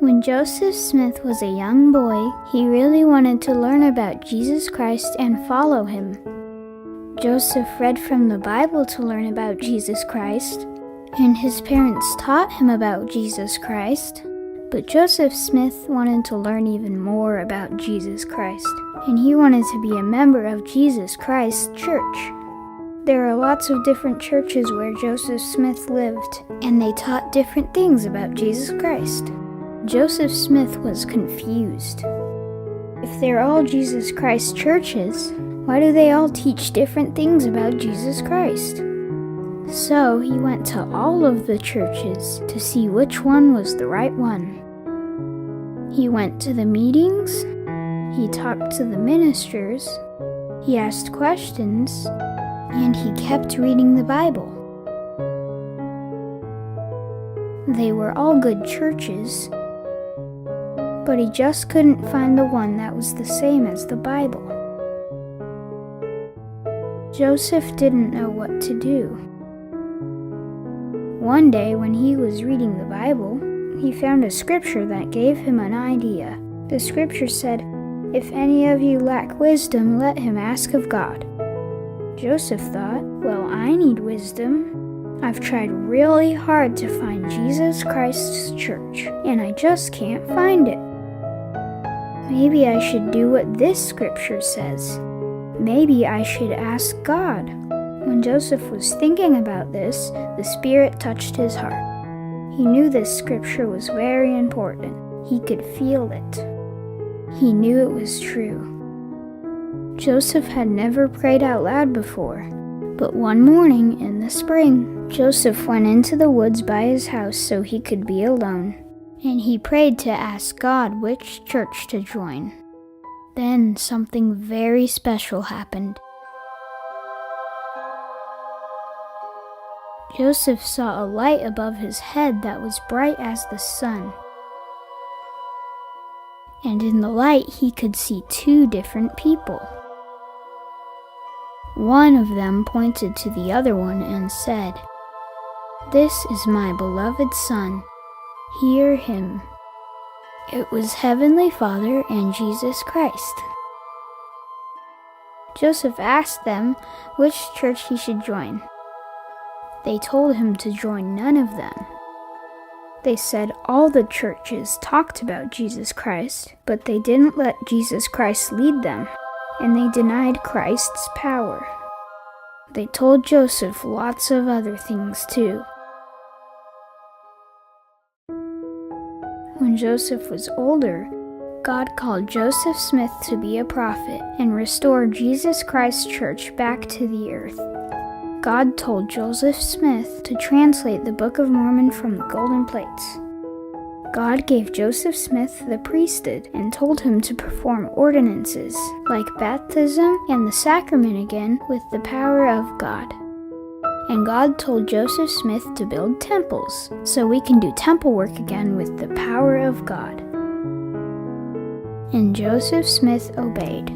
When Joseph Smith was a young boy, he really wanted to learn about Jesus Christ and follow him. Joseph read from the Bible to learn about Jesus Christ, and his parents taught him about Jesus Christ. But Joseph Smith wanted to learn even more about Jesus Christ, and he wanted to be a member of Jesus Christ Church. There are lots of different churches where Joseph Smith lived, and they taught different things about Jesus Christ. Joseph Smith was confused. If they're all Jesus Christ churches, why do they all teach different things about Jesus Christ? So he went to all of the churches to see which one was the right one. He went to the meetings, he talked to the ministers, he asked questions, and he kept reading the Bible. They were all good churches, but he just couldn't find the one that was the same as the Bible. Joseph didn't know what to do. One day when he was reading the Bible, he found a scripture that gave him an idea. The scripture said, "If any of you lack wisdom, let him ask of God." Joseph thought, well, I need wisdom. I've tried really hard to find Jesus Christ's church, and I just can't find it. Maybe I should do what this scripture says. Maybe I should ask God. When Joseph was thinking about this, the Spirit touched his heart. He knew this scripture was very important. He could feel it. He knew it was true. Joseph had never prayed out loud before, but one morning in the spring, Joseph went into the woods by his house so he could be alone, and he prayed to ask God which church to join. Then something very special happened. Joseph saw a light above his head that was bright as the sun. And in the light he could see two different people. One of them pointed to the other one and said, "This is my beloved Son. Hear him." It was Heavenly Father and Jesus Christ. Joseph asked them which church he should join. They told him to join none of them. They said all the churches talked about Jesus Christ, but they didn't let Jesus Christ lead them, and they denied Christ's power. They told Joseph lots of other things too. When Joseph was older, God called Joseph Smith to be a prophet and restore Jesus Christ's church back to the earth. God told Joseph Smith to translate the Book of Mormon from the golden plates. God gave Joseph Smith the priesthood and told him to perform ordinances like baptism and the sacrament again with the power of God. And God told Joseph Smith to build temples so we can do temple work again with the power of God. And Joseph Smith obeyed.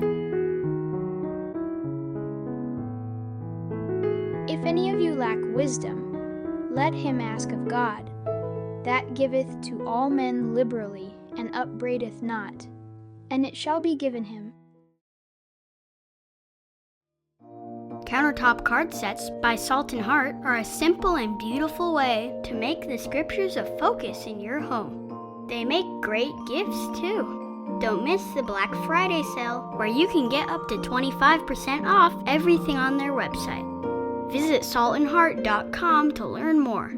If any of you lack wisdom, let him ask of God, that giveth to all men liberally, and upbraideth not, and it shall be given him. Countertop card sets by Salt and Heart are a simple and beautiful way to make the scriptures a focus in your home. They make great gifts too. Don't miss the Black Friday sale, where you can get up to 25% off everything on their website. Visit saltandheart.com to learn more.